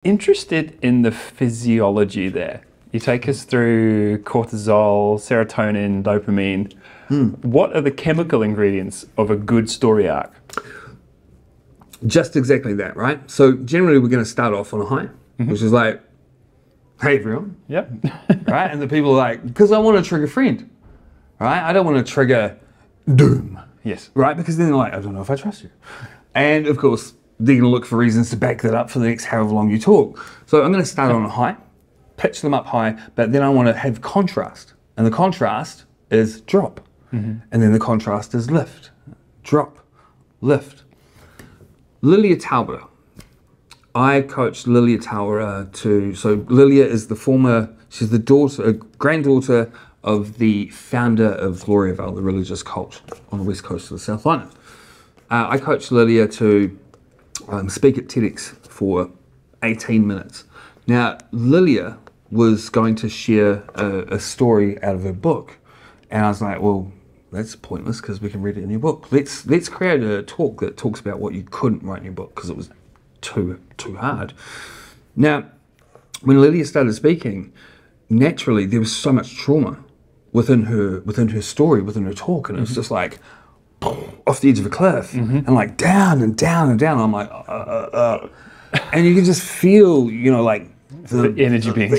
Interested in the physiology there. You take us through cortisol, serotonin, dopamine. What are the chemical ingredients of a good story arc? Just exactly that, right? So generally we're going to start off on a high, which is like, hey everyone, Yep. right? And the people are like, because I want to trigger friend, right? I don't want to trigger doom, Yes. right? Because then they're like, I don't know if I trust you. And of course, they're going to look for reasons to back that up for the next however long you talk. So I'm going to start on a high, pitch them up high, but then I want to have contrast. And the contrast is drop. And then the contrast is lift, drop, lift. Lilia Taubera. I coached Lilia Taubera so Lilia is she's the granddaughter of the founder of Gloriavale, the religious cult on the west coast of the South Island. I coached Lilia to speak at TEDx for 18 minutes. Now, Lilia was going to share a story out of her book. And I was like, well, that's pointless because we can read it in your book. Let's create a talk that talks about what you couldn't write in your book because it was too hard. Now, when Lilia started speaking, naturally there was so much trauma within her story, within her talk, and it was just like off the edge of a cliff and like down and down and down. I'm like, and you can just feel, like the energy being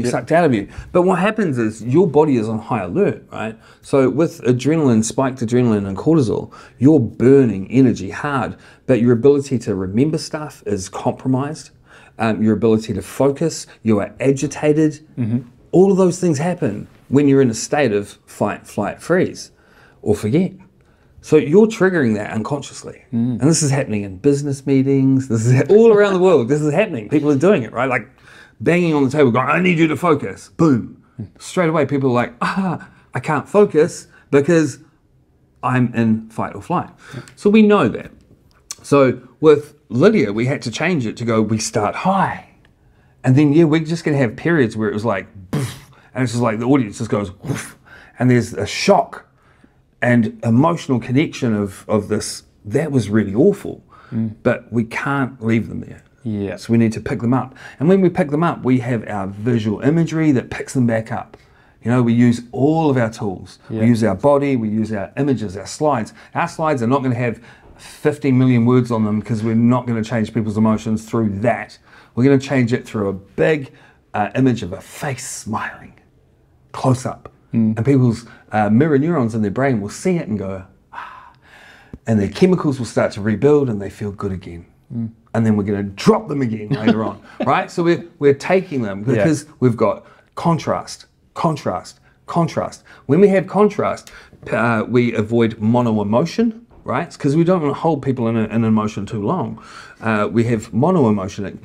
sucked out of you. But what happens is your body is on high alert, right? So with adrenaline, spiked adrenaline and cortisol, you're burning energy hard, but your ability to remember stuff is compromised. Your ability to focus, you are agitated. All of those things happen when you're in a state of fight, flight, freeze, or forget. So you're triggering that unconsciously. And this is happening in business meetings. This is all around the world. This is happening. People are doing it, right? Like banging on the table going, I need you to focus. Boom. Straight away, people are like, I can't focus because I'm in fight or flight. So we know that. So with Lydia, we had to change it to go, we start high. And then, we're just going to have periods where it was like, and it's just like the audience just goes, and there's a shock and emotional connection of this. That was really awful, but we can't leave them there. Yeah. So we need to pick them up. And when we pick them up, we have our visual imagery that picks them back up. We use all of our tools. Yeah. We use our body, we use our images, our slides. Our slides are not going to have 15 million words on them because we're not going to change people's emotions through that. We're going to change it through a big image of a face smiling, close up. And people's mirror neurons in their brain will see it and go, and their chemicals will start to rebuild and they feel good again. And then we're going to drop them again later on, right? So we're taking them because we've got contrast, contrast, contrast. When we have contrast, we avoid mono emotion, right? Because we don't want to hold people in an emotion too long. We have mono emotion,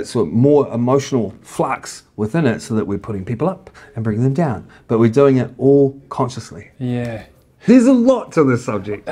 so more emotional flux within it so that we're putting people up and bringing them down. But we're doing it all consciously. Yeah. There's a lot to this subject.